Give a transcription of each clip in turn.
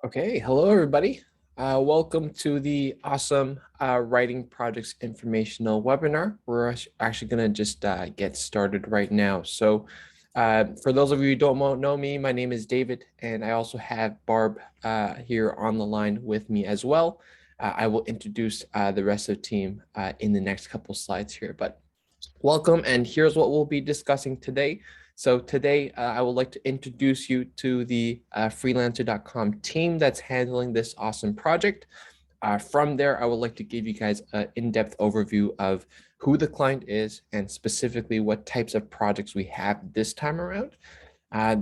Okay, hello everybody. Welcome to the awesome writing projects informational webinar. We're actually going to just get started right now. So for those of you who don't know me, my name is David, and I also have Barb here on the line with me as well. I will introduce the rest of the team in the next couple slides here, but welcome, and here's what we'll be discussing today. So today, I would like to introduce you to the freelancer.com team that's handling this awesome project. From there, I would like to give you guys an in-depth overview of who the client is and specifically what types of projects we have this time around.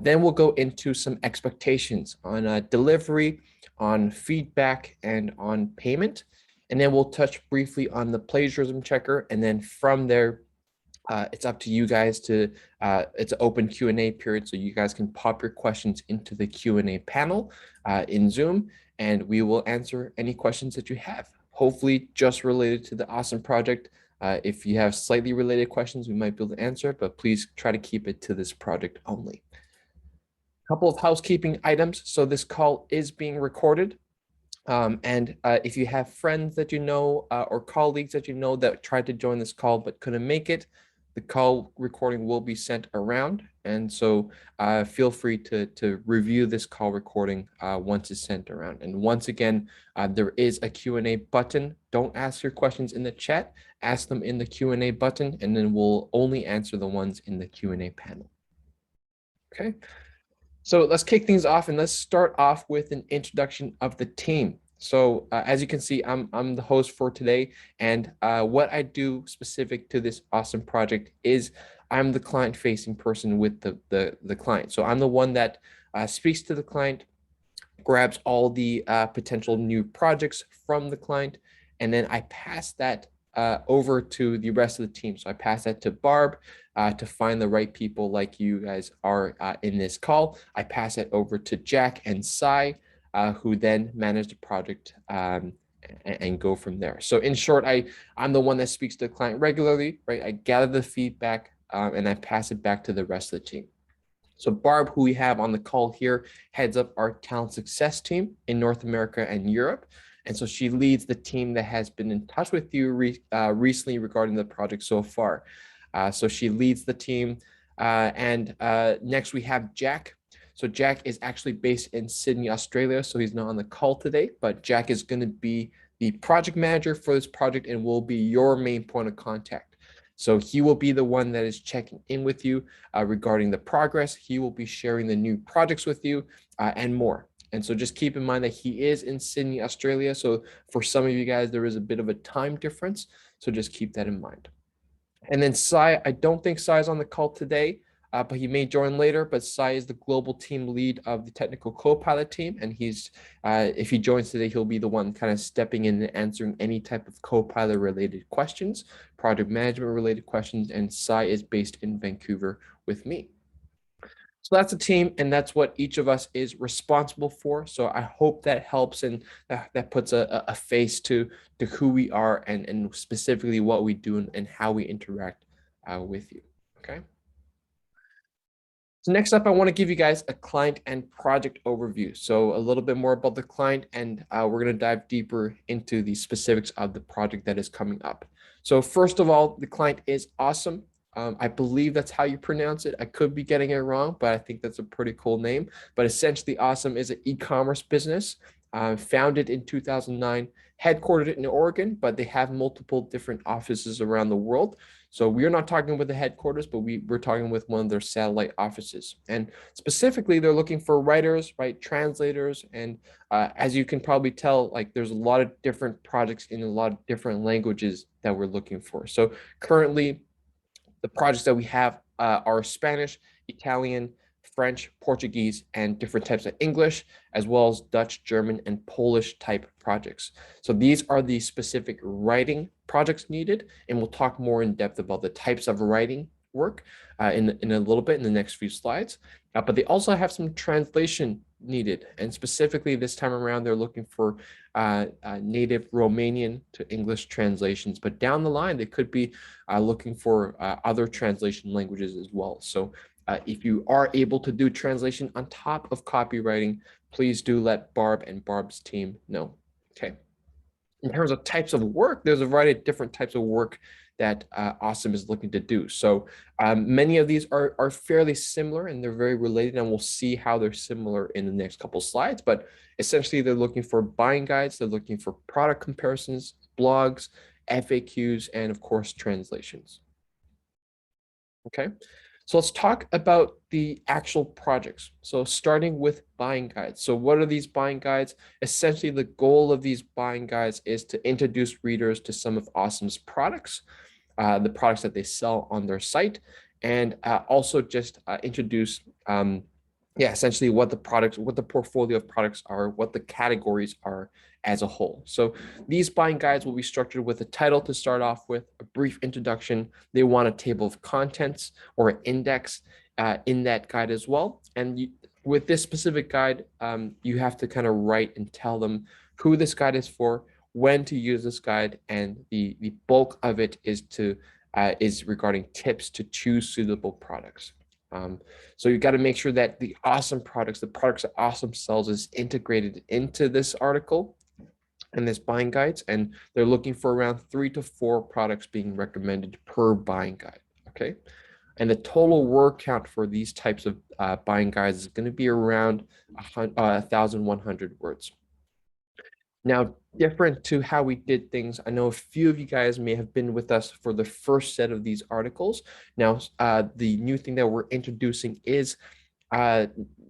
Then we'll go into some expectations on delivery, on feedback, and on payment. And then we'll touch briefly on the plagiarism checker. And then from there, it's up to you guys to, it's an open Q&A period, so you guys can pop your questions into the Q&A panel in Zoom, and we will answer any questions that you have, hopefully just related to the awesome project. If you have slightly related questions, we might be able to answer, but please try to keep it to this project only. A couple of housekeeping items. So this call is being recorded. And if you have friends that you know or colleagues that you know that tried to join this call but couldn't make it, the call recording will be sent around. And so feel free to review this call recording once it's sent around. And once again, there is a Q&A button. Don't ask your questions in the chat. Ask them in the Q&A button, and then we'll only answer the ones in the Q&A panel. Okay. So let's kick things off, and let's start off with an introduction of the team. So as you can see, I'm the host for today, and what I do specific to this awesome project is I'm the client-facing person with the client. So I'm the one that speaks to the client, grabs all the potential new projects from the client, and then I pass that over to the rest of the team. So I pass that to Barb to find the right people like you guys are in this call. I pass it over to Jack and Sai, who then manage the project and go from there. So in short, I'm the one that speaks to the client regularly, right? I gather the feedback and I pass it back to the rest of the team. So Barb, who we have on the call here, heads up our talent success team in North America and Europe. And so she leads the team that has been in touch with you recently regarding the project so far. So she leads the team. Next we have Jack. So Jack is actually based in Sydney, Australia. So he's not on the call today, but Jack is going to be the project manager for this project and will be your main point of contact. So he will be the one that is checking in with you regarding the progress. He will be sharing the new projects with you and more. And so just keep in mind that he is in Sydney, Australia. So for some of you guys, there is a bit of a time difference. So just keep that in mind. And then Sai, I don't think Sai is on the call today, but he may join later. But Sai is the global team lead of the technical co-pilot team. And he's, if he joins today, he'll be the one kind of stepping in and answering any type of co-pilot related questions, project management related questions. And Sai is based in Vancouver with me. So that's a team, and that's what each of us is responsible for. So I hope that helps and that puts a face to who we are and specifically what we do and how we interact with you. Okay. So next up, I want to give you guys a client and project overview. So a little bit more about the client, and we're going to dive deeper into the specifics of the project that is coming up. So first of all, the client is AOSOM. I believe that's how you pronounce it. I could be getting it wrong, but I think that's a pretty cool name. But essentially, AOSOM is an e-commerce business founded in 2009, headquartered in Oregon, but they have multiple different offices around the world. So we're not talking with the headquarters, but we're talking with one of their satellite offices. And specifically, they're looking for writers, right, translators. And as you can probably tell, like there's a lot of different projects in a lot of different languages that we're looking for. So currently, the projects that we have are Spanish, Italian, French, Portuguese, and different types of English, as well as Dutch, German, and Polish type projects. So these are the specific writing projects needed, and we'll talk more in depth about the types of writing work in a little bit in the next few slides. But they also have some translation needed, and specifically this time around, they're looking for native Romanian to English translations, but down the line, they could be looking for other translation languages as well. So If you are able to do translation on top of copywriting, please do let Barb and Barb's team know. Okay. In terms of types of work, there's a variety of different types of work that AOSOM is looking to do. So many of these are fairly similar and they're very related, and we'll see how they're similar in the next couple slides. But essentially, they're looking for buying guides, they're looking for product comparisons, blogs, FAQs, and of course, translations. Okay. So let's talk about the actual projects. So starting with buying guides. So what are these buying guides? Essentially, the goal of these buying guides is to introduce readers to some of AOSOM's products, the products that they sell on their site, and also just introduce essentially what the products, what the portfolio of products are, what the categories are as a whole. So these buying guides will be structured with a title to start off with, a brief introduction. They want a table of contents or an index in that guide as well. And with this specific guide, you have to kind of write and tell them who this guide is for, when to use this guide, and the bulk of it is regarding tips to choose suitable products. So you got to make sure that the AOSOM products, the products that AOSOM sells, is integrated into this article and this buying guides, and they're looking for around 3 to 4 products being recommended per buying guide. Okay, and the total word count for these types of buying guides is going to be around 1,100 words. Now, different to how we did things, I know a few of you guys may have been with us for the first set of these articles. Now, the new thing that we're introducing is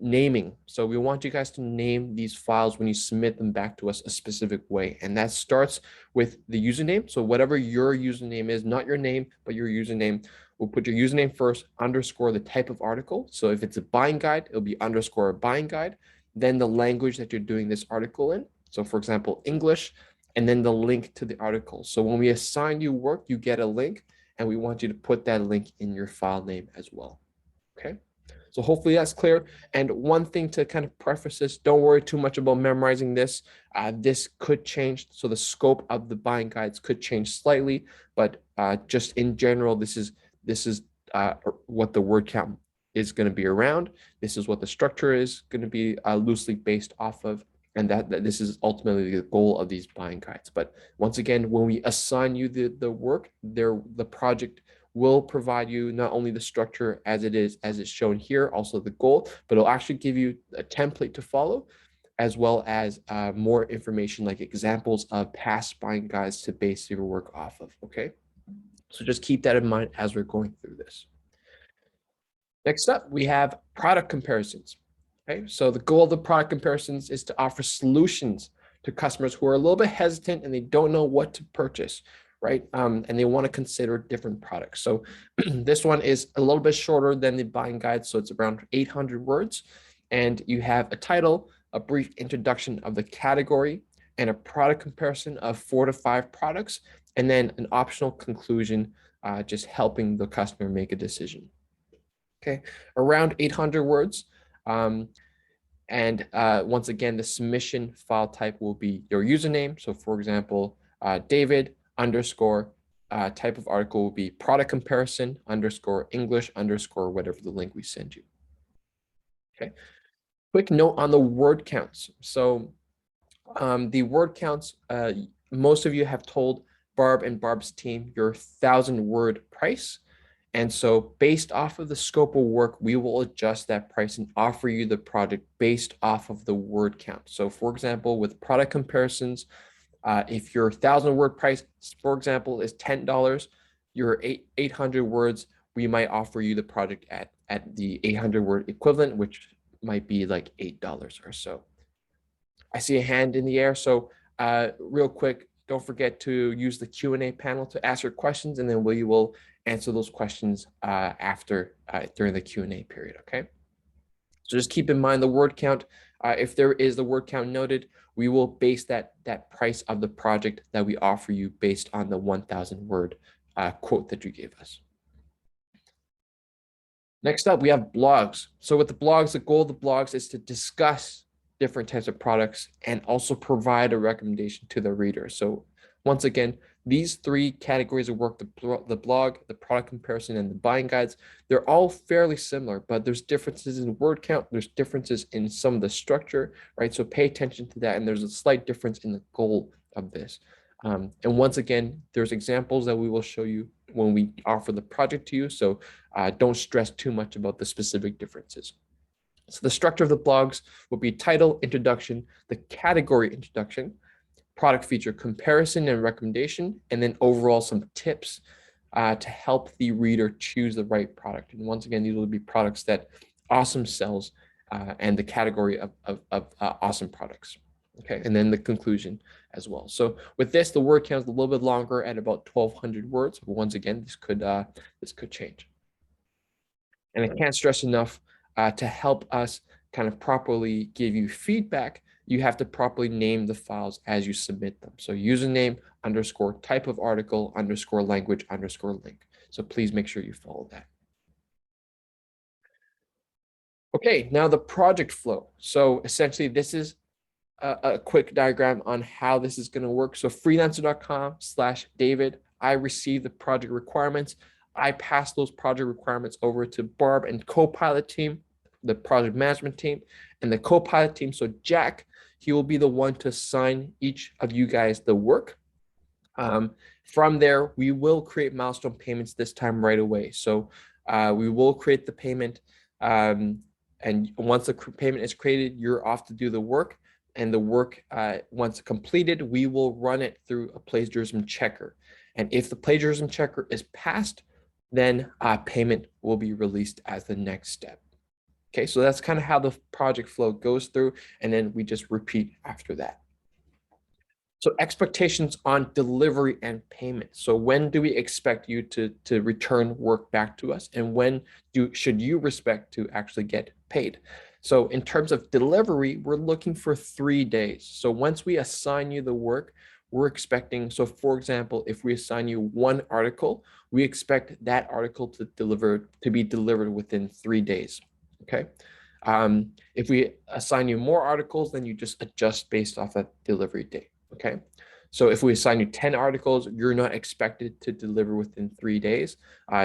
naming. So we want you guys to name these files when you submit them back to us a specific way. And that starts with the username. So whatever your username is, not your name, but your username, we'll put your username first, underscore the type of article. So if it's a buying guide, it'll be underscore a buying guide, then the language that you're doing this article in. So for example, English, and then the link to the article. So when we assign you work, you get a link, and we want you to put that link in your file name as well. Okay. So hopefully that's clear. And one thing to kind of preface this, don't worry too much about memorizing this. This could change. So the scope of the buying guides could change slightly, but just in general, this is what the word count is going to be around. This is what the structure is going to be loosely based off of. And that this is ultimately the goal of these buying guides. But once again, when we assign you the work, the project will provide you not only the structure as it's shown here, also the goal, but it'll actually give you a template to follow, as well as more information like examples of past buying guides to base your work off of. Okay, so just keep that in mind as we're going through this. Next up, we have product comparisons. Okay, so the goal of the product comparisons is to offer solutions to customers who are a little bit hesitant and they don't know what to purchase, right? And they want to consider different products. So this one is a little bit shorter than the buying guide, so it's around 800 words. And you have a title, a brief introduction of the category, and a product comparison of 4 to 5 products, and then an optional conclusion, just helping the customer make a decision. Okay, around 800 words. And once again, the submission file type will be your username. So for example, David underscore type of article will be product comparison underscore English underscore whatever the link we send you. Okay. Quick note on the word counts. So the word counts, most of you have told Barb and Barb's team your 1,000-word price. And so based off of the scope of work, we will adjust that price and offer you the project based off of the word count. So for example, with product comparisons, if your 1,000-word price, for example, is $10, your 800 words, we might offer you the project at the 800-word equivalent, which might be like $8 or so. I see a hand in the air. So real quick, don't forget to use the Q&A panel to ask your questions, and then we will answer those questions during the Q&A period, okay? So just keep in mind the word count. If there is the word count noted, we will base that price of the project that we offer you based on the 1,000-word quote that you gave us. Next up, we have blogs. So with the blogs, the goal of the blogs is to discuss different types of products and also provide a recommendation to the reader. So once again, These three categories of work, the blog, the product comparison, and the buying guides, they're all fairly similar, but there's differences in word count. There's differences in some of the structure, right? So pay attention to that. And there's a slight difference in the goal of this. And once again, there's examples that we will show you when we offer the project to you. So don't stress too much about the specific differences. So the structure of the blogs will be title, introduction, the category introduction, product feature comparison and recommendation, and then overall some tips to help the reader choose the right product. And once again, these will be products that AOSOM sells and the category of AOSOM products. Okay, and then the conclusion as well. So with this, the word count is a little bit longer at about 1,200 words. But once again, this could change. And I can't stress enough to help us kind of properly give you feedback, you have to properly name the files as you submit them. So username underscore type of article underscore language underscore link. So please make sure you follow that. Okay, now the project flow. So essentially this is a quick diagram on how this is going to work. So freelancer.com/David, I receive the project requirements. I pass those project requirements over to Barb and Copilot team, the project management team, and the Copilot team. So Jack, he will be the one to assign each of you guys the work. From there, we will create milestone payments this time right away. So we will create the payment. And once the payment is created, you're off to do the work. And the work, once completed, we will run it through a plagiarism checker. And if the plagiarism checker is passed, then payment will be released as the next step. Okay, so that's kind of how the project flow goes through, and then we just repeat after that. So expectations on delivery and payment. So when do we expect you to return work back to us, and when should you expect to actually get paid? So in terms of delivery, we're looking for 3 days. So once we assign you the work, we're expecting, so for example, if we assign you one article, we expect that article to be delivered within 3 days. Okay. If we assign you more articles, then you just adjust based off that delivery date. Okay. So if we assign you 10 articles, you're not expected to deliver within 3 days.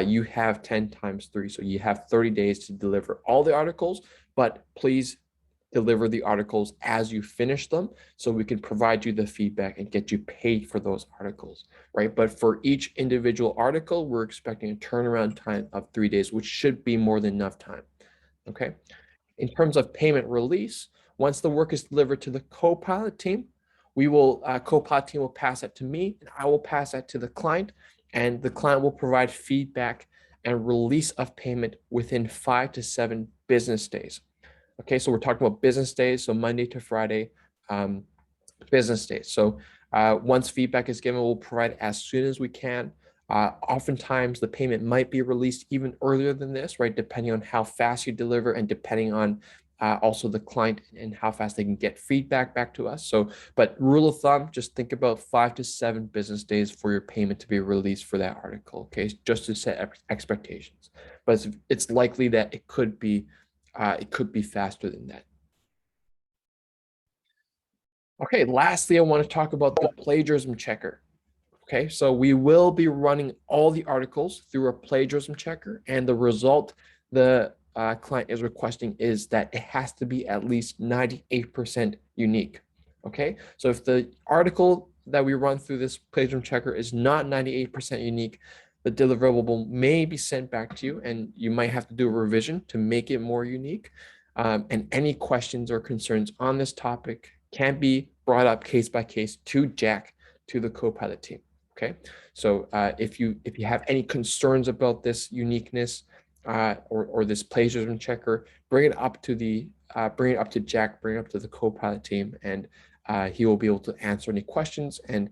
You have 10 times 3. So you have 30 days to deliver all the articles, but please deliver the articles as you finish them so we can provide you the feedback and get you paid for those articles, right? But for each individual article, we're expecting a turnaround time of 3 days, which should be more than enough time, okay? In terms of payment release, once the work is delivered to the Copilot team, Copilot team will pass that to me, and I will pass that to the client, and the client will provide feedback and release of payment within 5 to 7 business days. Okay, so we're talking about business days, so Monday to Friday, business days. So once feedback is given, we'll provide as soon as we can. Oftentimes, the payment might be released even earlier than this, right? Depending on how fast you deliver and depending on also the client and how fast they can get feedback back to us. So, but rule of thumb, just think about 5 to 7 business days for your payment to be released for that article, okay? Just to set expectations. But it's likely that it could be faster than that. Okay, lastly, I want to talk about the plagiarism checker. Okay, so we will be running all the articles through a plagiarism checker, and the result the client is requesting is that it has to be at least 98% unique. Okay, so if the article that we run through this plagiarism checker is not 98% unique, the deliverable may be sent back to you, and you might have to do a revision to make it more unique. And any questions or concerns on this topic can be brought up case by case to Jack, to the Copilot team. Okay, so if you have any concerns about this uniqueness or this plagiarism checker, bring it up to Jack, bring it up to the Copilot team, and he will be able to answer any questions. And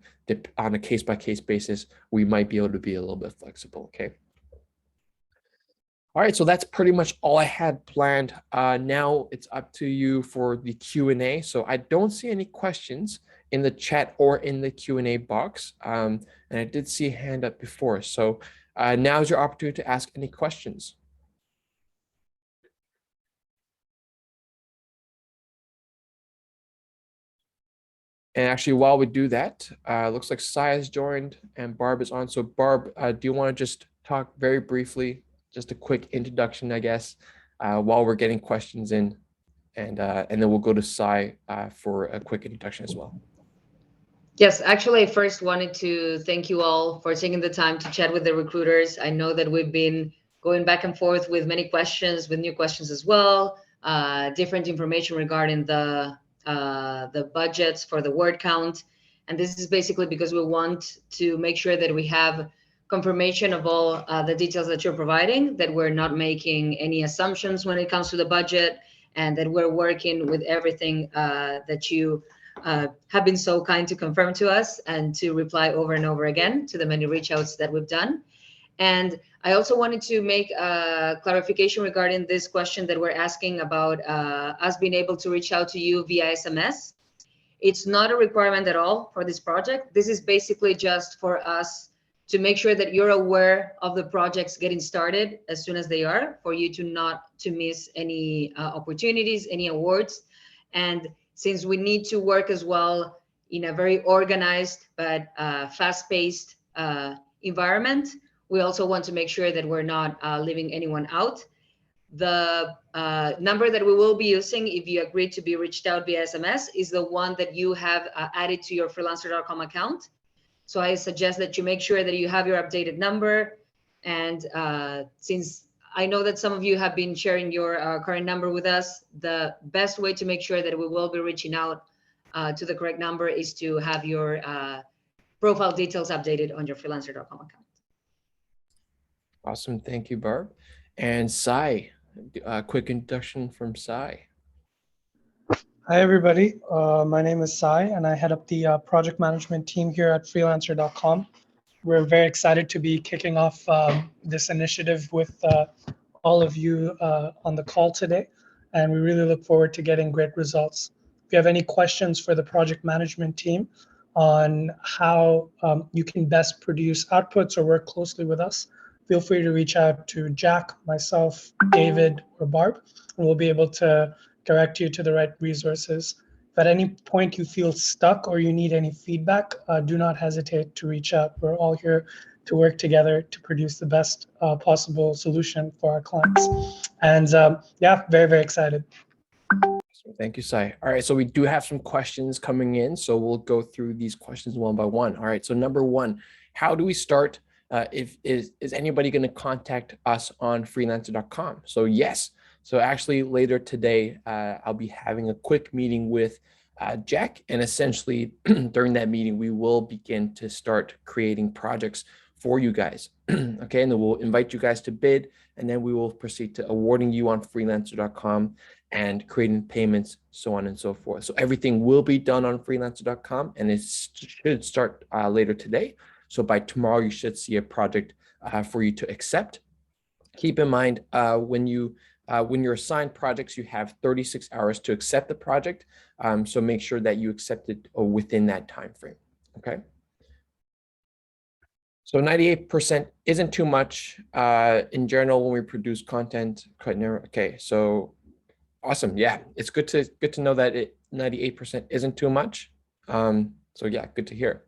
on a case by case basis, we might be able to be a little bit flexible. Okay. All right, so that's pretty much all I had planned. Now it's up to you for the Q&A. So I don't see any questions in the chat or in the Q&A box. And I did see a hand up before. So now is your opportunity to ask any questions. And actually, while we do that, looks like Sai has joined and Barb is on. So Barb, do you want to just talk very briefly, just a quick introduction, I guess, while we're getting questions in, and then we'll go to Sai for a quick introduction as well. Yes, actually, I first wanted to thank you all for taking the time to chat with the recruiters. I know that we've been going back and forth with many questions, with new questions as well, different information regarding the budgets for the word count. And this is basically because we want to make sure that we have confirmation of all the details that you're providing, that we're not making any assumptions when it comes to the budget, and that we're working with everything that you have been so kind to confirm to us and to reply over and over again to the many reach outs that we've done. And I also wanted to make a clarification regarding this question that we're asking about us being able to reach out to you via SMS. It's not a requirement at all for this project. This is basically just for us to make sure that you're aware of the projects getting started as soon as they are, for you to miss any opportunities, any awards. And since we need to work as well in a very organized but fast-paced environment, we also want to make sure that we're not leaving anyone out. The number that we will be using, if you agree to be reached out via SMS, is the one that you have added to your freelancer.com account. So I suggest that you make sure that you have your updated number. And since I know that some of you have been sharing your current number with us, the best way to make sure that we will be reaching out to the correct number is to have your profile details updated on your freelancer.com account. Awesome. Thank you, Barb. And Sai, a quick introduction from Sai. Hi, everybody. My name is Sai, and I head up the project management team here at freelancer.com. We're very excited to be kicking off this initiative with all of you on the call today, and we really look forward to getting great results. If you have any questions for the project management team on how you can best produce outputs or work closely with us, feel free to reach out to Jack, myself, David, or Barb, and we'll be able to direct you to the right resources. If at any point you feel stuck or you need any feedback, do not hesitate to reach out. We're all here to work together to produce the best possible solution for our clients. And yeah, very, very excited. Thank you, Sai. All right, so we do have some questions coming in, so we'll go through these questions one by one. All right, so number one, how do we start? Is anybody going to contact us on freelancer.com? So yes. So actually later today, I'll be having a quick meeting with Jack, and essentially during that meeting, we will begin to start creating projects for you guys. Okay, and then we'll invite you guys to bid, and then we will proceed to awarding you on freelancer.com and creating payments, so on and so forth. So everything will be done on freelancer.com, and it should start later today. So by tomorrow, you should see a project for you to accept. Keep in mind, when you're assigned projects, you have 36 hours to accept the project. So make sure that you accept it within that time frame. Okay. So 98% isn't too much in general when we produce content. Okay, so awesome. Yeah, it's good to know that 98% isn't too much. So yeah, good to hear.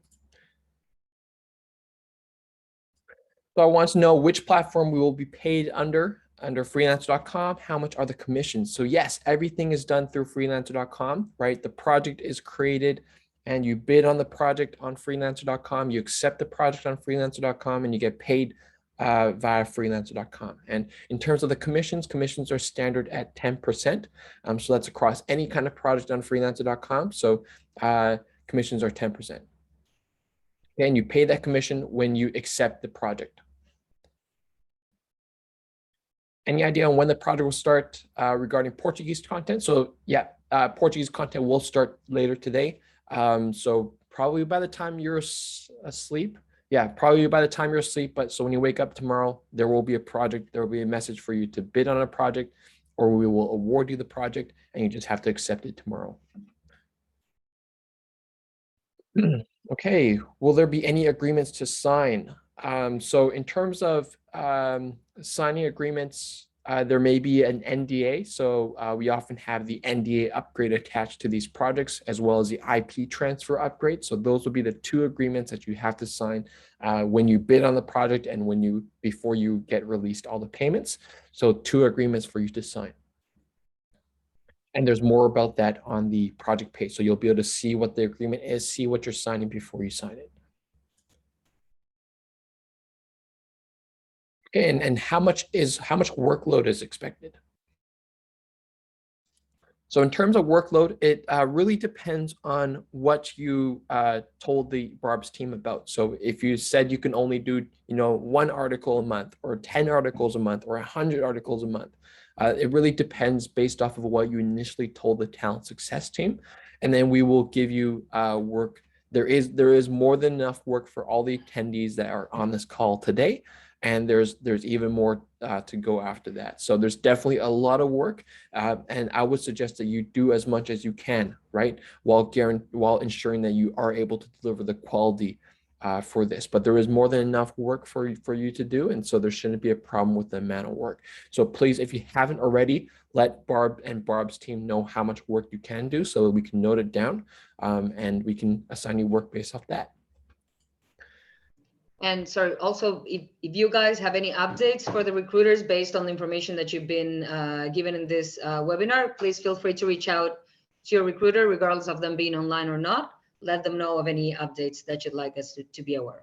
So I want to know which platform we will be paid under freelancer.com. How much are the commissions? So yes, everything is done through freelancer.com, right? The project is created and you bid on the project on freelancer.com. You accept the project on freelancer.com and you get paid via freelancer.com. And in terms of the commissions are standard at 10%. So that's across any kind of project on freelancer.com. So commissions are 10%. Okay, and you pay that commission when you accept the project. Any idea on when the project will start regarding Portuguese content? So yeah, Portuguese content will start later today. So probably by the time you're asleep. Yeah, probably by the time you're asleep. But so when you wake up tomorrow, there will be a project. There will be a message for you to bid on a project, or we will award you the project and you just have to accept it tomorrow. Okay, will there be any agreements to sign? So in terms of signing agreements, there may be an NDA. So we often have the NDA upgrade attached to these projects, as well as the IP transfer upgrade. So those will be the two agreements that you have to sign when you bid on the project and before you get released all the payments. So two agreements for you to sign. And there's more about that on the project page. So you'll be able to see what the agreement is, see what you're signing before you sign it. Okay, and how much workload is expected? So in terms of workload, it really depends on what you told the Barb's team about. So if you said you can only do, 1 article a month, or 10 articles a month, or 100 articles a month, it really depends based off of what you initially told the talent success team. And then we will give you work. There is more than enough work for all the attendees that are on this call today. And there's even more to go after that. So there's definitely a lot of work, and I would suggest that you do as much as you can, right? While ensuring that you are able to deliver the quality for this. But there is more than enough work for you to do, and so there shouldn't be a problem with the amount of work. So please, if you haven't already, let Barb and Barb's team know how much work you can do, so that we can note it down, and we can assign you work based off that. And sorry, also, if you guys have any updates for the recruiters based on the information that you've been given in this webinar, please feel free to reach out to your recruiter, regardless of them being online or not. Let them know of any updates that you'd like us to be aware of.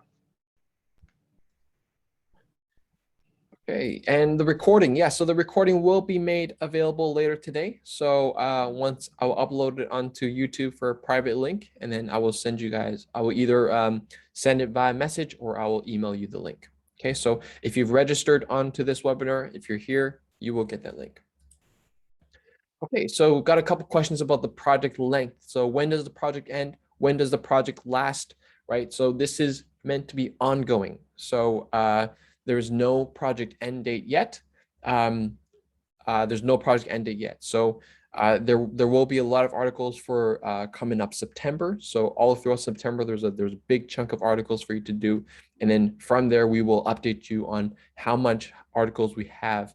Okay, and the recording, yeah, so the recording will be made available later today. So once I'll upload it onto YouTube for a private link, and then I will send you guys, I will either send it via message or I will email you the link. Okay, so if you've registered onto this webinar, if you're here, you will get that link. Okay, so got a couple questions about the project length. So when does the project end? When does the project last, right? So this is meant to be ongoing. So there's no project end date yet. There's no project end date yet. So there will be a lot of articles for coming up September. So all throughout September, there's a big chunk of articles for you to do. And then from there, we will update you on how much articles we have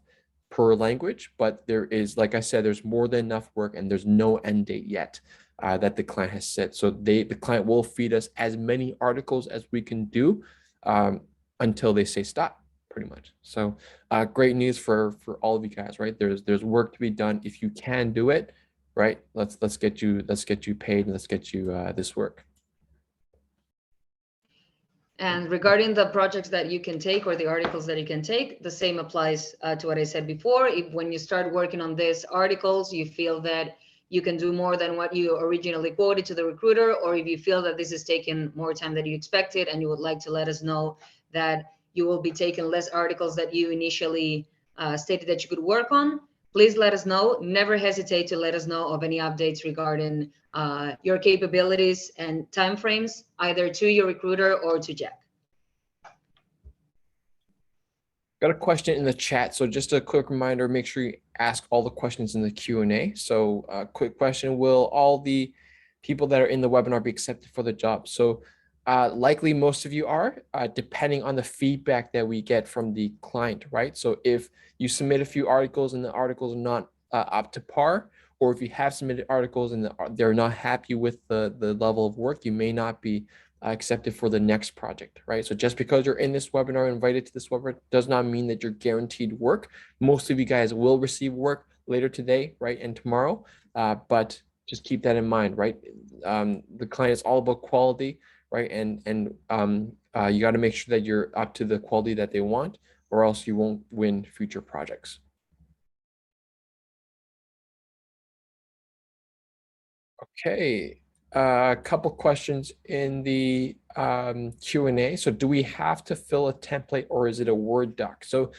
per language. But there is, like I said, there's more than enough work, and there's no end date yet that the client has set. So the client will feed us as many articles as we can do until they say stop, pretty much. So great news for all of you guys, right? There's work to be done. If you can do it, right? Let's get you paid, and let's get you this work. And regarding the projects that you can take or the articles that you can take, the same applies to what I said before. If when you start working on these articles, you feel that you can do more than what you originally quoted to the recruiter, or if you feel that this is taking more time than you expected and you would like to let us know that you will be taking less articles that you initially stated that you could work on, please let us know. Never hesitate to let us know of any updates regarding your capabilities and timeframes, either to your recruiter or to Jack. Got a question in the chat. So just a quick reminder, make sure you ask all the questions in the Q&A. So a quick question, will all the people that are in the webinar be accepted for the job? So likely most of you are, depending on the feedback that we get from the client, right? So if you submit a few articles and the articles are not up to par, or if you have submitted articles and they're not happy with the level of work, you may not be accepted for the next project, right? So just because you're in this webinar, invited to this webinar, does not mean that you're guaranteed work. Most of you guys will receive work later today, right, and tomorrow, but just keep that in mind, right? The client is all about quality, right? And you got to make sure that you're up to the quality that they want, or else you won't win future projects. Okay, a couple questions in the Q&A. So do we have to fill a template, or is it a Word doc? So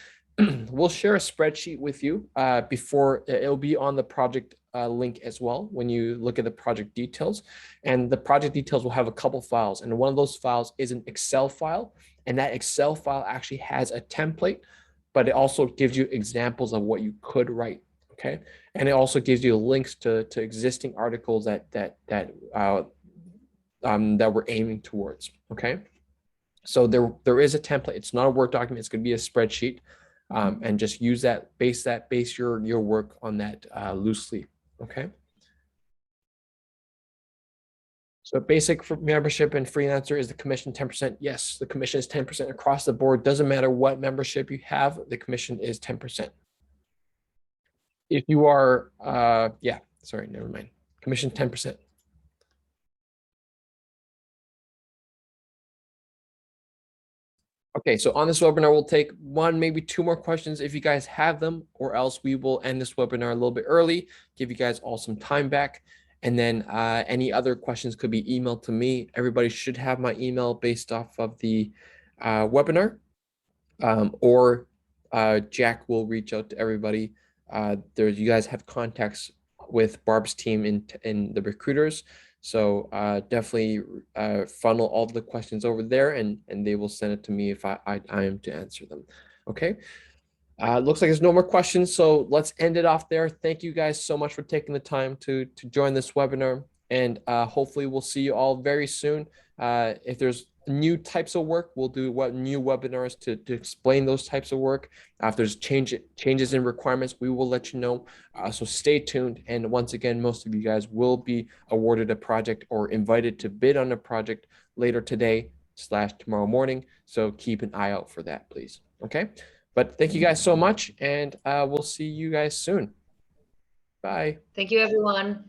we'll share a spreadsheet with you before. It'll be on the project link as well when you look at the project details. And the project details will have a couple files. And one of those files is an Excel file. And that Excel file actually has a template, but it also gives you examples of what you could write. Okay, and it also gives you links to existing articles that we're aiming towards. Okay, so there is a template. It's not a Word document. It's going to be a spreadsheet. and just use that, base your work on that loosely. Okay. So basic for membership and freelancer is the commission 10%. Yes, the commission is 10% across the board. Doesn't matter what membership you have, the commission is 10%. If you are, yeah, sorry, never mind. Commission 10%. Okay, so on this webinar, we'll take one, maybe two more questions if you guys have them, or else we will end this webinar a little bit early, give you guys all some time back. And then any other questions could be emailed to me. Everybody should have my email based off of the webinar, or Jack will reach out to everybody. You guys have contacts with Barb's team in the recruiters. So definitely funnel all the questions over there, and they will send it to me if I am to answer them. Okay. Looks like there's no more questions, so let's end it off there. Thank you guys so much for taking the time to join this webinar, and hopefully we'll see you all very soon. If there's new types of work, we'll do new webinars to explain those types of work. If there's changes in requirements, we will let you know. So stay tuned. And once again, most of you guys will be awarded a project or invited to bid on a project later today / tomorrow morning. So keep an eye out for that, please. Okay. But thank you guys so much, and we'll see you guys soon. Bye. Thank you, everyone.